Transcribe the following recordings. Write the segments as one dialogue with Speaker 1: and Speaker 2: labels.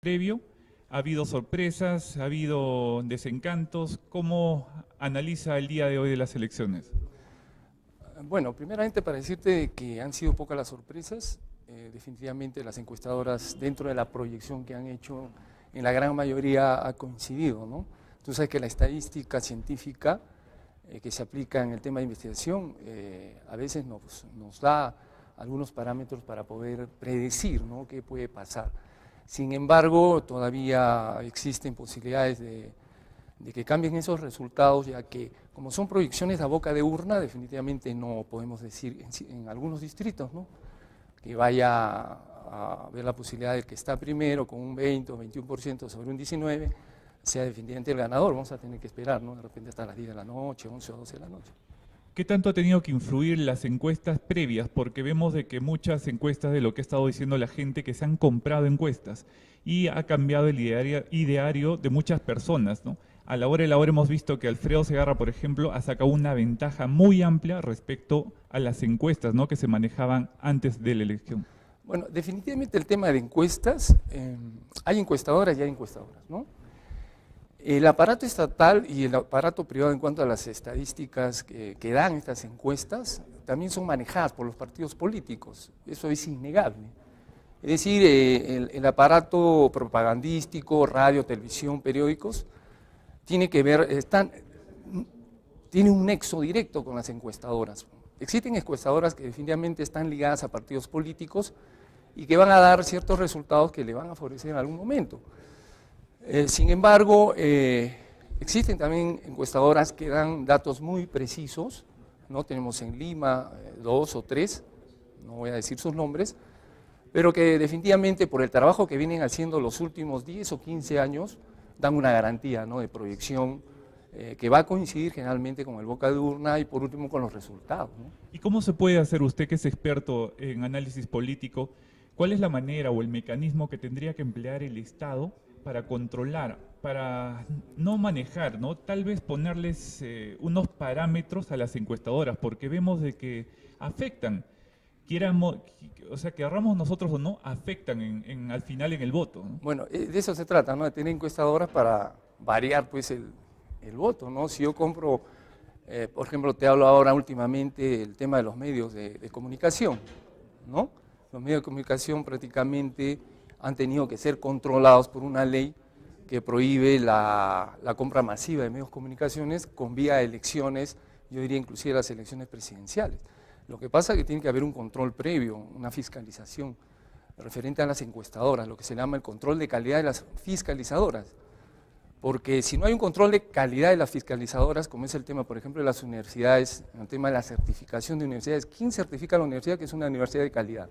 Speaker 1: previo, ha habido sorpresas, ha habido desencantos. ¿Cómo analiza el día de hoy de las elecciones?
Speaker 2: Bueno, primeramente para decirte que han sido pocas las sorpresas, definitivamente las encuestadoras dentro de la proyección que han hecho en la gran mayoría ha coincidido, ¿no? Tú sabes que la estadística científica que se aplica en el tema de investigación a veces nos da algunos parámetros para poder predecir, ¿no?, qué puede pasar. Sin embargo, todavía existen posibilidades de que cambien esos resultados, ya que como son proyecciones a boca de urna, definitivamente no podemos decir en algunos distritos, ¿no?, que vaya a haber la posibilidad de que está primero con un 20 o 21% sobre un 19%, sea definitivamente el ganador. Vamos a tener que esperar, ¿no?, de repente hasta las 10 de la noche, 11 o 12 de la noche.
Speaker 1: ¿Qué tanto ha tenido que influir las encuestas previas? Porque vemos de que muchas encuestas de lo que ha estado diciendo la gente, que se han comprado encuestas y ha cambiado el ideario de muchas personas, ¿no? A la hora de la hora hemos visto que Alfredo Segarra, por ejemplo, ha sacado una ventaja muy amplia respecto a las encuestas, ¿no?, que se manejaban antes de la elección.
Speaker 2: Bueno, definitivamente el tema de encuestas, hay encuestadoras y hay encuestadoras, ¿no? El aparato estatal y el aparato privado en cuanto a las estadísticas que dan estas encuestas también son manejadas por los partidos políticos, eso es innegable. Es decir, el aparato propagandístico, radio, televisión, periódicos, tiene que ver, tiene un nexo directo con las encuestadoras. Existen encuestadoras que definitivamente están ligadas a partidos políticos y que van a dar ciertos resultados que le van a favorecer en algún momento. Sin embargo, existen también encuestadoras que dan datos muy precisos, ¿no? Tenemos en Lima 2 o 3, no voy a decir sus nombres, pero que definitivamente por el trabajo que vienen haciendo los últimos 10 o 15 años, dan una garantía, ¿no?, de proyección que va a coincidir generalmente con el boca de urna y por último con los resultados, ¿no?
Speaker 1: ¿Y cómo se puede hacer, usted que es experto en análisis político, cuál es la manera o el mecanismo que tendría que emplear el Estado para controlar, para no manejar, ¿no?, tal vez ponerles unos parámetros a las encuestadoras, porque vemos de que afectan, o sea, querramos nosotros o no, afectan al final en el voto, ¿no?
Speaker 2: Bueno, de eso se trata, ¿no?, de tener encuestadoras para variar pues el voto, ¿no? Si yo compro, por ejemplo, te hablo ahora últimamente el tema de los medios de comunicación, ¿no? Los medios de comunicación prácticamente han tenido que ser controlados por una ley que prohíbe la compra masiva de medios de comunicaciones con vía de elecciones, yo diría inclusive las elecciones presidenciales. Lo que pasa es que tiene que haber un control previo, una fiscalización referente a las encuestadoras, lo que se llama el control de calidad de las fiscalizadoras. Porque si no hay un control de calidad de las fiscalizadoras, como es el tema, por ejemplo, de las universidades, el tema de la certificación de universidades, ¿quién certifica a la universidad que es una universidad de calidad?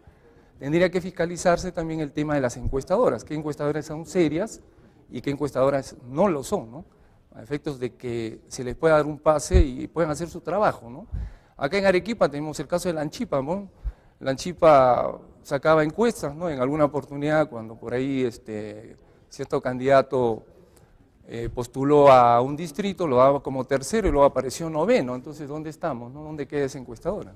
Speaker 2: Tendría que fiscalizarse también el tema de las encuestadoras, qué encuestadoras son serias y qué encuestadoras no lo son, ¿no?, a efectos de que se les pueda dar un pase y puedan hacer su trabajo, ¿no? Acá en Arequipa tenemos el caso de la Anchipa, ¿no? La Anchipa sacaba encuestas, ¿no?, en alguna oportunidad cuando por ahí cierto candidato postuló a un distrito, lo daba como tercero y luego apareció noveno. Entonces, ¿dónde estamos, no? ¿Dónde queda esa encuestadora?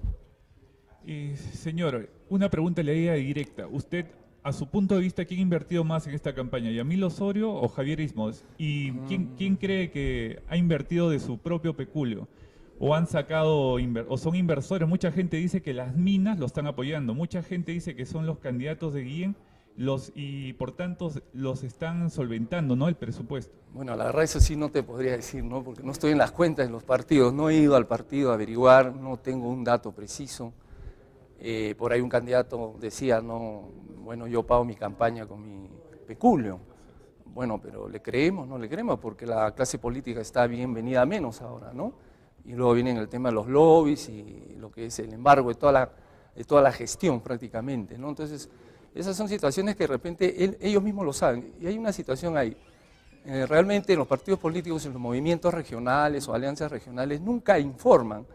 Speaker 1: Señor, una pregunta leída directa. Usted, a su punto de vista, ¿quién ha invertido más en esta campaña? ¿Yamil Osorio o Javier Ismos? ¿Y quién cree que ha invertido de su propio peculio? ¿O han sacado, o son inversores? Mucha gente dice que las minas lo están apoyando. Mucha gente dice que son los candidatos de Guillén y por tanto los están solventando, ¿no?, el presupuesto.
Speaker 2: Bueno, la verdad eso sí no te podría decir, ¿no?, porque no estoy en las cuentas de los partidos, no he ido al partido a averiguar, no tengo un dato preciso. Por ahí un candidato decía, no, bueno, yo pago mi campaña con mi peculio. Bueno, pero ¿le creemos? No le creemos, porque la clase política está bien venida a menos ahora, ¿no? Y luego viene el tema de los lobbies y lo que es el embargo de toda la gestión prácticamente, ¿no? Entonces, esas son situaciones que de repente ellos mismos lo saben. Y hay una situación ahí. Realmente los partidos políticos en los movimientos regionales o alianzas regionales nunca informan.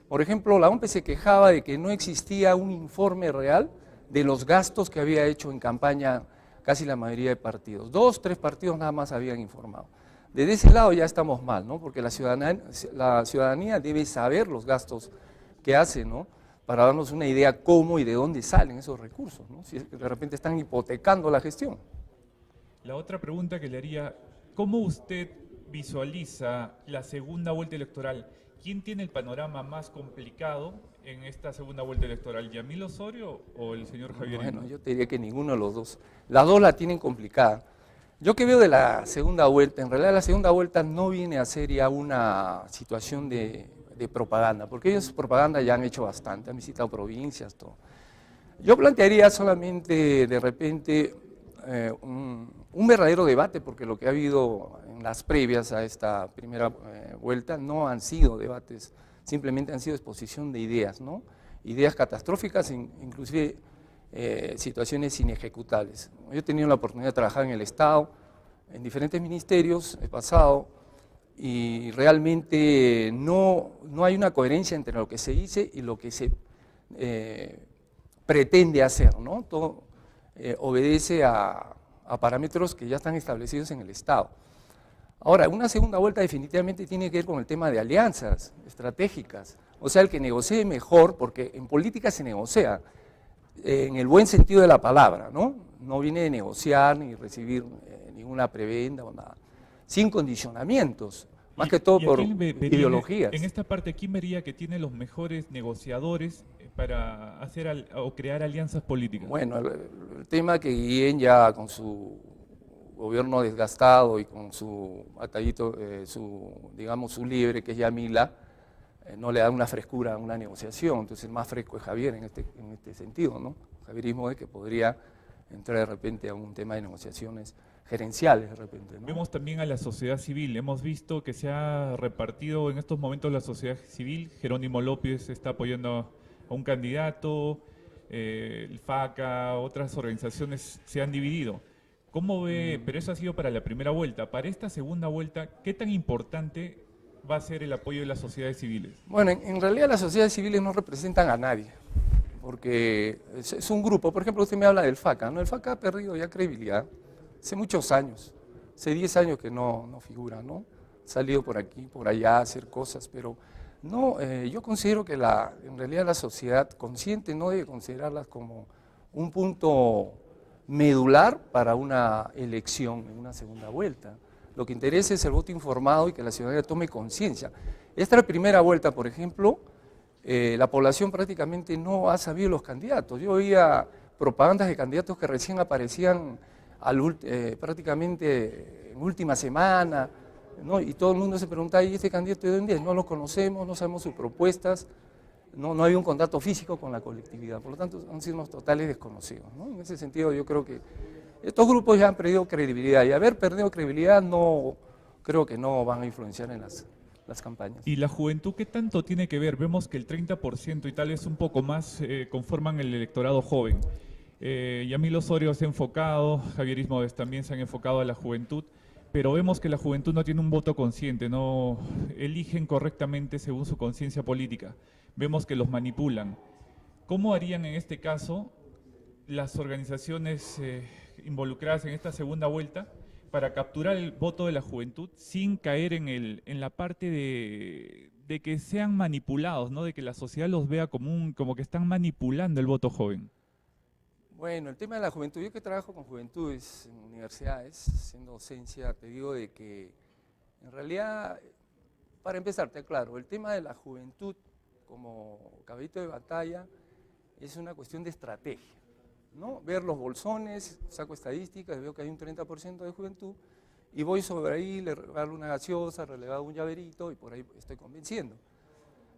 Speaker 2: Por ejemplo, la OMP se quejaba de que no existía un informe real de los gastos que había hecho en campaña casi la mayoría de partidos. 2, 3 partidos nada más habían informado. Desde ese lado ya estamos mal, ¿no?, porque la ciudadanía debe saber los gastos que hace, ¿no?, para darnos una idea cómo y de dónde salen esos recursos, ¿no?, si de repente están hipotecando la gestión.
Speaker 1: La otra pregunta que le haría, ¿cómo usted visualiza la segunda vuelta electoral? ¿Quién tiene el panorama más complicado en esta segunda vuelta electoral, Yamil Osorio o el señor Javier
Speaker 2: Bueno,
Speaker 1: Ismas?
Speaker 2: yo te diría que ninguno de los dos. Las dos la tienen complicada. Yo que veo de la segunda vuelta, en realidad la segunda vuelta no viene a ser ya una situación de propaganda, porque ellos propaganda ya han hecho bastante, han visitado provincias, todo. Yo plantearía solamente de repente un verdadero debate, porque lo que ha habido en las previas a esta primera vuelta no han sido debates, simplemente han sido exposición de ideas, ¿no? Ideas catastróficas, inclusive situaciones inejecutables. Yo he tenido la oportunidad de trabajar en el Estado, en diferentes ministerios, he pasado, y realmente no hay una coherencia entre lo que se dice y lo que se pretende hacer, ¿no? Todo obedece a parámetros que ya están establecidos en el Estado. Ahora, una segunda vuelta definitivamente tiene que ver con el tema de alianzas estratégicas, o sea, el que negocie mejor, porque en política se negocia, en el buen sentido de la palabra, ¿no? No viene de negociar ni recibir ninguna prebenda o nada, sin condicionamientos, más que todo
Speaker 1: ¿Y a
Speaker 2: por
Speaker 1: quién vería
Speaker 2: ideologías.
Speaker 1: en esta parte, quién vería que tiene los mejores negociadores para hacer o crear alianzas políticas?
Speaker 2: Bueno, el tema que Guillén ya con su gobierno desgastado y con su atallito, digamos, su libre, que es Yamila, no le da una frescura a una negociación, entonces el más fresco es Javier en este sentido, ¿no? Javier Ismodes, que podría entrar de repente a un tema de negociaciones gerenciales de repente, ¿no?
Speaker 1: Vemos también a la sociedad civil. Hemos visto que se ha repartido en estos momentos la sociedad civil. Jerónimo López está apoyando a un candidato, el FACA, otras organizaciones se han dividido. ¿Cómo ve? Pero eso ha sido para la primera vuelta. Para esta segunda vuelta, ¿qué tan importante va a ser el apoyo de las sociedades civiles?
Speaker 2: Bueno, en realidad las sociedades civiles no representan a nadie, porque es un grupo. Por ejemplo, usted me habla del FACA, ¿no? El FACA ha perdido ya credibilidad hace muchos años, hace 10 años que no figura, ¿no? Ha salido por aquí, por allá a hacer cosas, pero no, yo considero que en realidad la sociedad consciente no debe considerarlas como un punto medular para una elección en una segunda vuelta. Lo que interesa es el voto informado y que la ciudadanía tome conciencia. Esta primera vuelta, por ejemplo, la población prácticamente no ha sabido los candidatos. Yo oía propagandas de candidatos que recién aparecían prácticamente en última semana, ¿no? Y todo el mundo se pregunta, ¿y este candidato de dónde es? No lo conocemos, no sabemos sus propuestas, no hay un contacto físico con la colectividad, por lo tanto han sido unos totales desconocidos, ¿no? En ese sentido yo creo que estos grupos ya han perdido credibilidad y haber perdido credibilidad creo que no van a influenciar en las campañas.
Speaker 1: ¿Y la juventud qué tanto tiene que ver? Vemos que el 30% y tal vez un poco más conforman el electorado joven. Yamil Osorio se ha enfocado, Javier Ismodes también se han enfocado a la juventud, pero vemos que la juventud no tiene un voto consciente, no eligen correctamente según su conciencia política. Vemos que los manipulan. ¿Cómo harían en este caso las organizaciones involucradas en esta segunda vuelta para capturar el voto de la juventud sin caer en la parte de que sean manipulados, ¿no? De que la sociedad los vea como que están manipulando el voto joven?
Speaker 2: Bueno, el tema de la juventud, yo que trabajo con juventudes en universidades, haciendo docencia, te digo de que en realidad, para empezar, te aclaro, el tema de la juventud como caballito de batalla es una cuestión de estrategia, ¿no? Ver los bolsones, saco estadísticas, veo que hay un 30% de juventud y voy sobre ahí, le regalo una gaseosa, le regalo un llaverito y por ahí estoy convenciendo.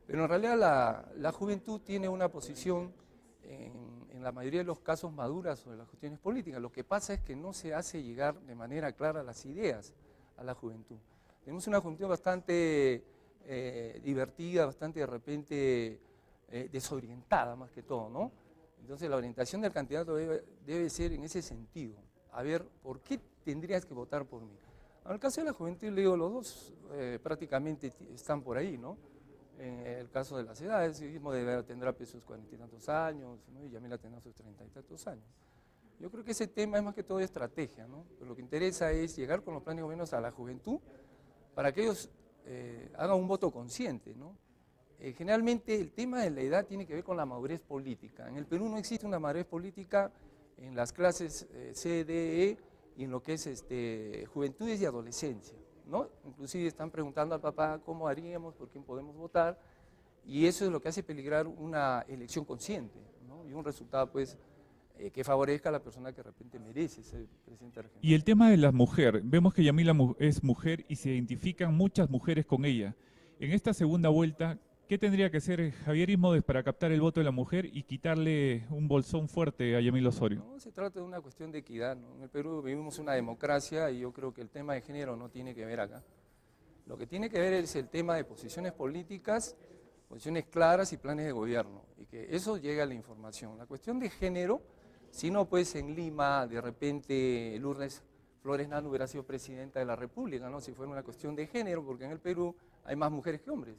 Speaker 2: Pero en realidad la juventud tiene una posición en la mayoría de los casos maduras sobre las cuestiones políticas. Lo que pasa es que no se hace llegar de manera clara las ideas a la juventud. Tenemos una juventud bastante divertida, bastante de repente desorientada más que todo, ¿no? Entonces la orientación del candidato debe ser en ese sentido. A ver, ¿por qué tendrías que votar por mí? En el caso de la juventud, le digo, los dos prácticamente están por ahí, ¿no? En el caso de las edades, tendrá sus 40 y tantos años, ¿no? Y Yamila tendrá sus 30 y tantos años. Yo creo que ese tema es más que todo de estrategia, ¿no? Pero lo que interesa es llegar con los planes de gobierno a la juventud para que ellos hagan un voto consciente, ¿no? Generalmente el tema de la edad tiene que ver con la madurez política. En el Perú no existe una madurez política en las clases C, D, E, y en lo que es juventudes y adolescencia, ¿no? Inclusive están preguntando al papá cómo haríamos, por quién podemos votar, y eso es lo que hace peligrar una elección consciente, ¿no? Y un resultado, pues, que favorezca a la persona que de repente merece ser presidente regional.
Speaker 1: Y el tema de la mujer, vemos que Yamila es mujer y se identifican muchas mujeres con ella. En esta segunda vuelta, ¿qué tendría que hacer Javier Ismodes para captar el voto de la mujer y quitarle un bolsón fuerte a Yamila Osorio?
Speaker 2: No, se trata de una cuestión de equidad, ¿no? En el Perú vivimos una democracia y yo creo que el tema de género no tiene que ver acá. Lo que tiene que ver es el tema de posiciones políticas, posiciones claras y planes de gobierno, y que eso llegue a la información. La cuestión de género, si no, pues en Lima, de repente Lourdes Flores Nano hubiera sido presidenta de la República, ¿no? Si fuera una cuestión de género, porque en el Perú hay más mujeres que hombres.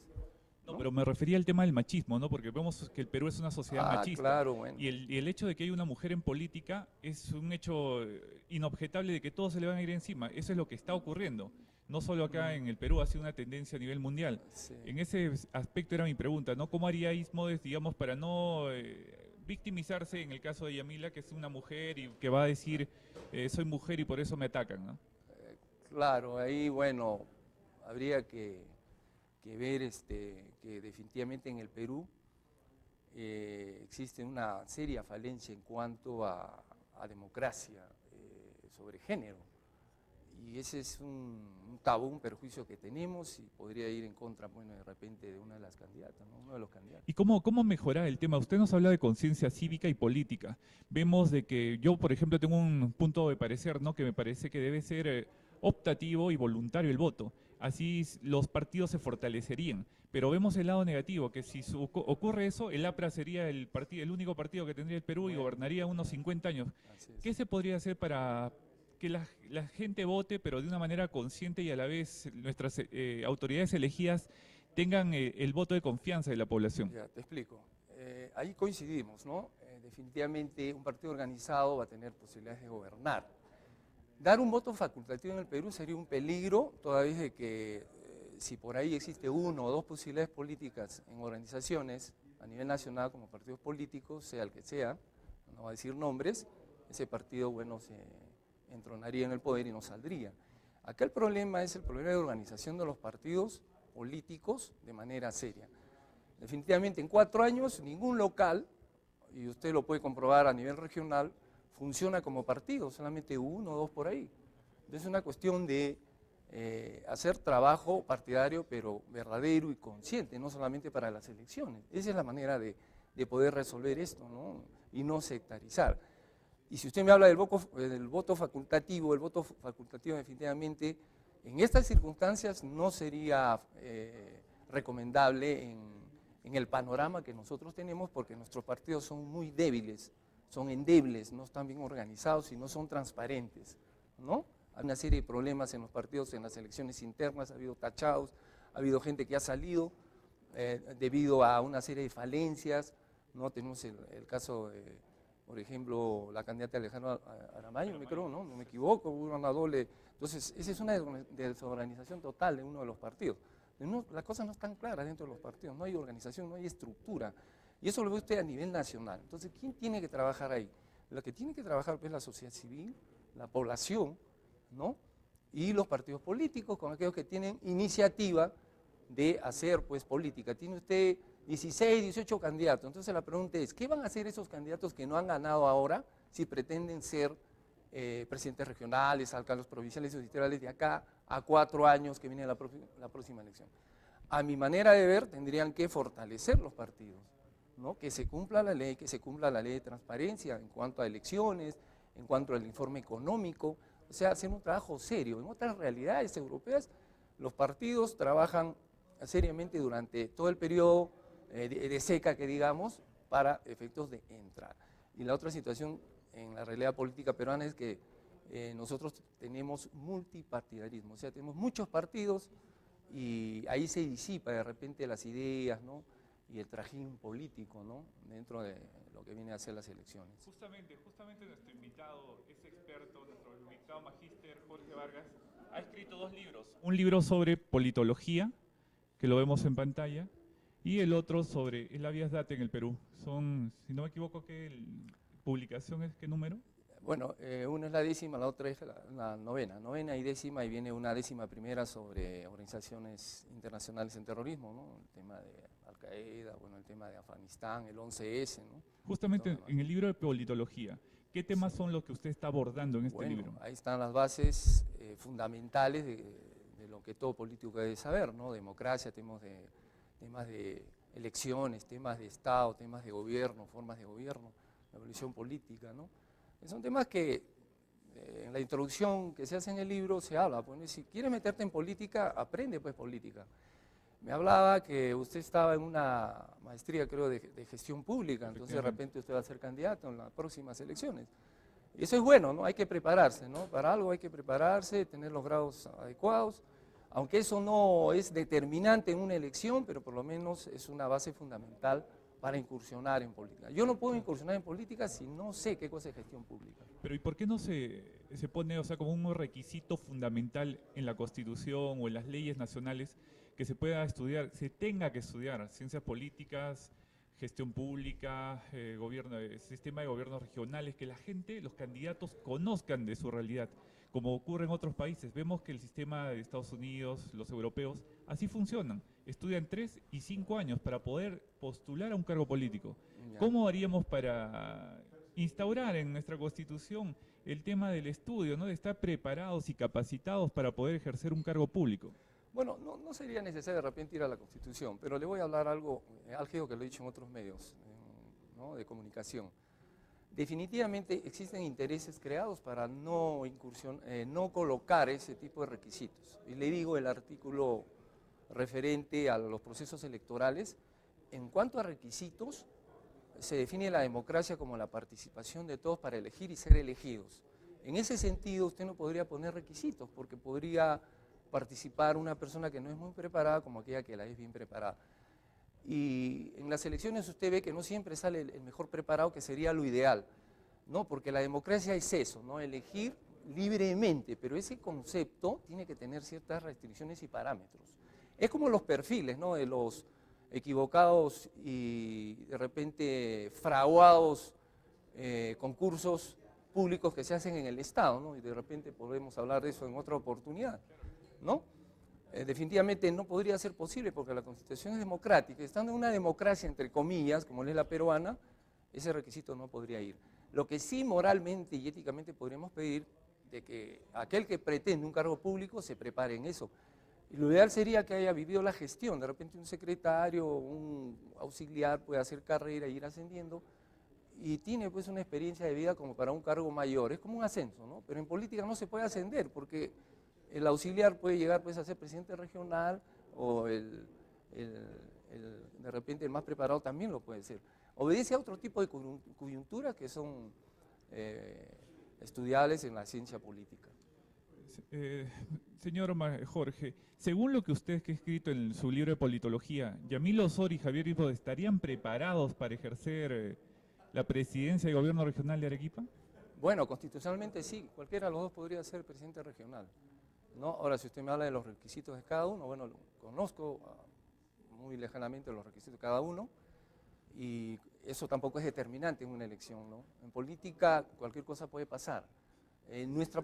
Speaker 1: No, pero me refería al tema del machismo, ¿no? Porque vemos que el Perú es una sociedad machista.
Speaker 2: Claro, bueno.
Speaker 1: Y el hecho de que haya una mujer en política es un hecho inobjetable de que todos se le van a ir encima. Eso es lo que está ocurriendo. No solo acá en el Perú, ha sido una tendencia a nivel mundial.
Speaker 2: Sí.
Speaker 1: En ese aspecto era mi pregunta, ¿no? ¿Cómo haría Ismodes, digamos, para no victimizarse en el caso de Yamila, que es una mujer y que va a decir, soy mujer y por eso me atacan, ¿no?
Speaker 2: Claro, ahí, bueno, habría que ver que definitivamente en el Perú existe una seria falencia en cuanto a democracia sobre género. Y ese es un tabú, un perjuicio que tenemos y podría ir en contra, bueno, de repente de una de las candidatas, ¿no? Uno de los candidatos.
Speaker 1: ¿Y cómo mejorar el tema? Usted nos habla de conciencia cívica y política. Vemos de que yo, por ejemplo, tengo un punto de parecer, ¿no? Que me parece que debe ser optativo y voluntario el voto. Así los partidos se fortalecerían. Pero vemos el lado negativo, que si ocurre eso, el APRA sería el único partido que tendría el Perú y gobernaría unos 50 años. ¿Qué se podría hacer para que la gente vote, pero de una manera consciente y a la vez nuestras autoridades elegidas tengan el voto de confianza de la población?
Speaker 2: Ya, te explico. Ahí coincidimos, ¿no? Definitivamente un partido organizado va a tener posibilidades de gobernar. Dar un voto facultativo en el Perú sería un peligro, toda vez de que si por ahí existe uno o dos posibilidades políticas en organizaciones a nivel nacional como partidos políticos, sea el que sea, no voy a decir nombres, ese partido, bueno, se entronaría en el poder y no saldría. Acá el problema es el problema de organización de los partidos políticos de manera seria. Definitivamente en 4 años ningún local, y usted lo puede comprobar a nivel regional, funciona como partido, solamente uno o dos por ahí. Entonces es una cuestión de hacer trabajo partidario, pero verdadero y consciente, no solamente para las elecciones. Esa es la manera de poder resolver esto, ¿no? Y no sectarizar. Y si usted me habla del voto facultativo, el voto facultativo definitivamente en estas circunstancias no sería recomendable en el panorama que nosotros tenemos, porque nuestros partidos son muy débiles, son endebles, no están bien organizados y no son transparentes, ¿no? Hay una serie de problemas en los partidos, en las elecciones internas, ha habido tachados, ha habido gente que ha salido debido a una serie de falencias, ¿no? Tenemos el caso de, por ejemplo, la candidata Alejandra Aramayo, no me equivoco, hubo una doble. Entonces, esa es una desorganización total de uno de los partidos. Las cosas no están claras dentro de los partidos, no hay organización, no hay estructura. Y eso lo ve usted a nivel nacional. Entonces, ¿quién tiene que trabajar ahí? Lo que tiene que trabajar es la sociedad civil, la población, ¿no? Y los partidos políticos, con aquellos que tienen iniciativa de hacer, pues, política. Tiene usted 16, 18 candidatos. Entonces la pregunta es, ¿qué van a hacer esos candidatos que no han ganado ahora si pretenden ser presidentes regionales, alcaldes provinciales o distritales de acá a 4 años que viene la próxima elección? A mi manera de ver, tendrían que fortalecer los partidos, ¿no? Que se cumpla la ley, que se cumpla la ley de transparencia en cuanto a elecciones, en cuanto al informe económico, o sea, hacer un trabajo serio. En otras realidades europeas, los partidos trabajan seriamente durante todo el periodo de seca, que digamos, para efectos de entrar. Y la otra situación en la realidad política peruana es que nosotros tenemos multipartidarismo, o sea, tenemos muchos partidos y ahí se disipa de repente las ideas, ¿no? Y el trajín político, ¿no? Dentro de lo que viene a ser las elecciones.
Speaker 1: Justamente nuestro invitado, ese experto, nuestro invitado magíster Jorge Vargas, ha escrito 2 libros. Un libro sobre politología, que lo vemos en pantalla, y el otro sobre el habeas data en el Perú. Son, si no me equivoco, ¿qué publicación es? ¿Qué número?
Speaker 2: Bueno, una es la décima, la otra es la novena. Novena y décima, y viene una décima primera sobre organizaciones internacionales en terrorismo, ¿no? El tema de Al-Qaeda, bueno, el tema de Afganistán, el 11S, ¿no?
Speaker 1: Justamente en el libro de politología, ¿qué temas son los que usted está abordando en este
Speaker 2: Bueno,
Speaker 1: libro?
Speaker 2: ahí están las bases fundamentales de lo que todo político debe saber, ¿no? Democracia, temas de elecciones, temas de Estado, temas de gobierno, formas de gobierno, la evolución política, ¿no? Son temas que en la introducción que se hace en el libro se habla, pues, si quieres meterte en política, aprende pues política. Me hablaba que usted estaba en una maestría, creo, de gestión pública, entonces de repente usted va a ser candidato en las próximas elecciones. Y eso es bueno, ¿no? Hay que prepararse, ¿no? Para algo hay que prepararse, tener los grados adecuados, aunque eso no es determinante en una elección, pero por lo menos es una base fundamental para incursionar en política. Yo no puedo incursionar en política si no sé qué cosa es gestión pública.
Speaker 1: Pero ¿y por qué no se pone, o sea, como un requisito fundamental en la Constitución o en las leyes nacionales que se pueda estudiar, se tenga que estudiar ciencias políticas, gestión pública, sistema de gobiernos regionales, que la gente, los candidatos conozcan de su realidad, como ocurre en otros países? Vemos que el sistema de Estados Unidos, los europeos, así funcionan. Estudian 3 y 5 años para poder postular a un cargo político.
Speaker 2: Ya.
Speaker 1: ¿Cómo haríamos para instaurar en nuestra Constitución el tema del estudio, ¿no? De estar preparados y capacitados para poder ejercer un cargo público?
Speaker 2: Bueno, no sería necesario de repente ir a la Constitución, pero le voy a hablar algo álgido que lo he dicho en otros medios, ¿no? De comunicación. Definitivamente existen intereses creados para no colocar ese tipo de requisitos. Y le digo el artículo referente a los procesos electorales, en cuanto a requisitos, se define la democracia como la participación de todos para elegir y ser elegidos. En ese sentido, usted no podría poner requisitos, porque podría participar una persona que no es muy preparada como aquella que la es bien preparada. Y en las elecciones usted ve que no siempre sale el mejor preparado, que sería lo ideal, ¿no? Porque la democracia es eso, ¿no? Elegir libremente, pero ese concepto tiene que tener ciertas restricciones y parámetros. Es como los perfiles, ¿no? De los equivocados y de repente fraguados concursos públicos que se hacen en el Estado, ¿no? Y de repente podemos hablar de eso en otra oportunidad, ¿no? Definitivamente no podría ser posible porque la Constitución es democrática. Estando en una democracia, entre comillas, como es la peruana, ese requisito no podría ir. Lo que sí moralmente y éticamente podríamos pedir de que aquel que pretende un cargo público se prepare en eso. Y lo ideal sería que haya vivido la gestión. De repente un secretario, un auxiliar puede hacer carrera e ir ascendiendo y tiene pues una experiencia de vida como para un cargo mayor. Es como un ascenso, ¿no? Pero en política no se puede ascender porque el auxiliar puede llegar pues, a ser presidente regional o de repente el más preparado también lo puede ser. Obedece a otro tipo de coyunturas que son estudiables en la ciencia política.
Speaker 1: Señor Jorge, según lo que usted ha escrito en su libro de politología, ¿Yamil Osorio y Javier Ipo estarían preparados para ejercer la presidencia del gobierno regional de Arequipa?
Speaker 2: Bueno, constitucionalmente sí, cualquiera de los dos podría ser presidente regional, ¿no? Ahora, si usted me habla de los requisitos de cada uno, bueno, conozco muy lejanamente los requisitos de cada uno y eso tampoco es determinante en una elección, ¿no? En política cualquier cosa puede pasar. Nuestra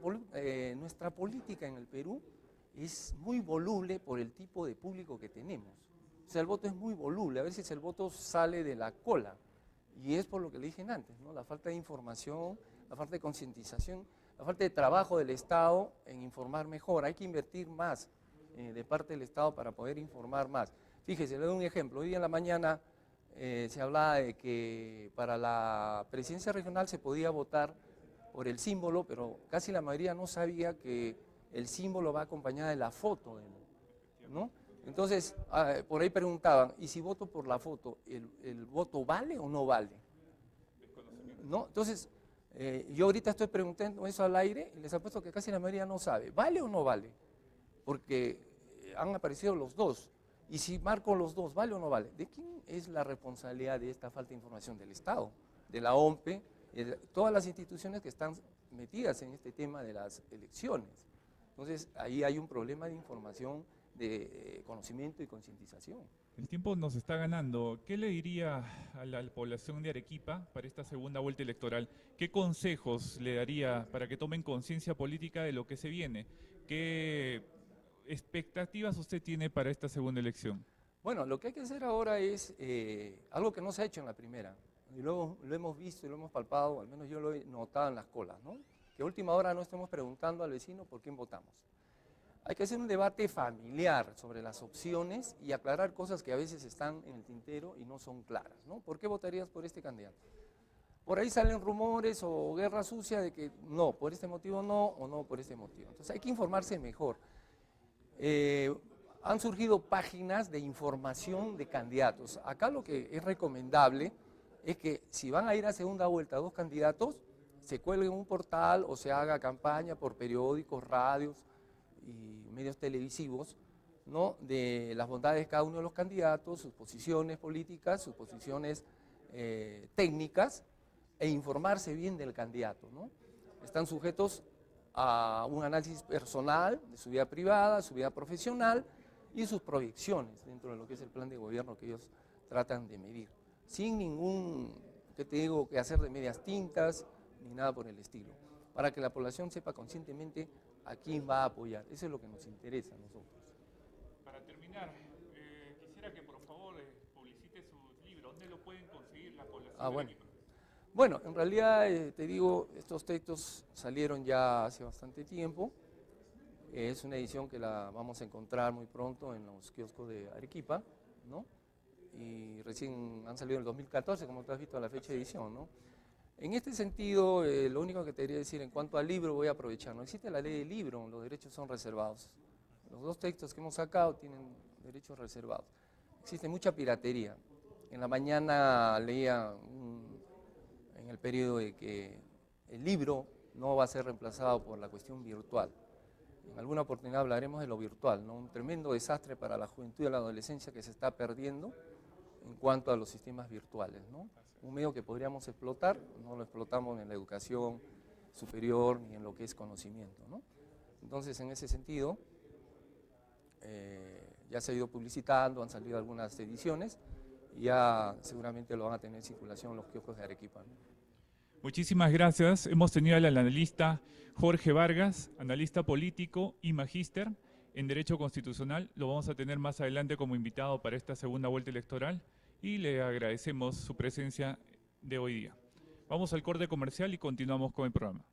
Speaker 2: política en el Perú es muy voluble por el tipo de público que tenemos. O sea, el voto es muy voluble, a veces el voto sale de la cola y es por lo que le dije antes, ¿no? La falta de información, la falta de concientización, la falta de trabajo del Estado en informar mejor. Hay que invertir más de parte del Estado para poder informar más. Fíjese, le doy un ejemplo. Hoy día en la mañana se hablaba de que para la presidencia regional se podía votar por el símbolo, pero casi la mayoría no sabía que el símbolo va acompañada de la foto, ¿no? Entonces, por ahí preguntaban, ¿y si voto por la foto, el voto vale o no vale? ¿No? Entonces, yo ahorita estoy preguntando eso al aire y les apuesto que casi la mayoría no sabe, ¿vale o no vale? Porque han aparecido los dos. Y si marco los dos, ¿vale o no vale? ¿De quién es la responsabilidad de esta falta de información? Del Estado, de la OMPE, de todas las instituciones que están metidas en este tema de las elecciones. Entonces, ahí hay un problema de información, de conocimiento y concientización.
Speaker 1: El tiempo nos está ganando. ¿Qué le diría a la población de Arequipa para esta segunda vuelta electoral? ¿Qué consejos le daría para que tomen conciencia política de lo que se viene? ¿Qué expectativas usted tiene para esta segunda elección?
Speaker 2: Bueno, lo que hay que hacer ahora es algo que no se ha hecho en la primera. Y luego lo hemos visto y lo hemos palpado, al menos yo lo he notado en las colas, ¿no? Que a última hora no estemos preguntando al vecino por quién votamos. Hay que hacer un debate familiar sobre las opciones y aclarar cosas que a veces están en el tintero y no son claras, ¿no? ¿Por qué votarías por este candidato? Por ahí salen rumores o guerra sucia de que no, por este motivo no, o no por este motivo. Entonces hay que informarse mejor. Han surgido páginas de información de candidatos. Acá lo que es recomendable es que si van a ir a segunda vuelta dos candidatos, se cuelguen un portal o se haga campaña por periódicos, radios y medios televisivos, ¿no? De las bondades de cada uno de los candidatos, sus posiciones políticas, sus posiciones técnicas, e informarse bien del candidato, ¿no? Están sujetos a un análisis personal de su vida privada, su vida profesional y sus proyecciones dentro de lo que es el plan de gobierno que ellos tratan de medir, sin ningún, que te digo, que hacer de medias tintas ni nada por el estilo, para que la población sepa conscientemente a quién va a apoyar. Eso es lo que nos interesa a nosotros.
Speaker 1: Para terminar, quisiera que por favor publicite su libro. ¿Dónde lo pueden conseguir la población de
Speaker 2: Bueno.
Speaker 1: Arequipa?
Speaker 2: Bueno, en realidad, te digo, estos textos salieron ya hace bastante tiempo. Es una edición que la vamos a encontrar muy pronto en los kioscos de Arequipa, ¿no? Y recién han salido en el 2014, como tú has visto, a la fecha de edición, ¿no? En este sentido, lo único que te quería decir en cuanto al libro, voy a aprovechar. No existe la ley del libro, los derechos son reservados. Los dos textos que hemos sacado tienen derechos reservados. Existe mucha piratería. En la mañana leía en el periodo de que el libro no va a ser reemplazado por la cuestión virtual. En alguna oportunidad hablaremos de lo virtual, ¿no? Un tremendo desastre para la juventud y la adolescencia que se está perdiendo en cuanto a los sistemas virtuales, ¿no? Un medio que podríamos explotar, no lo explotamos en la educación superior ni en lo que es conocimiento, ¿no? Entonces, en ese sentido, ya se ha ido publicitando, han salido algunas ediciones y ya seguramente lo van a tener en circulación los kioscos de Arequipa, ¿no?
Speaker 1: Muchísimas gracias. Hemos tenido al analista Jorge Vargas, analista político y magíster en Derecho Constitucional. Lo vamos a tener más adelante como invitado para esta segunda vuelta electoral y le agradecemos su presencia de hoy día. Vamos al corte comercial y continuamos con el programa.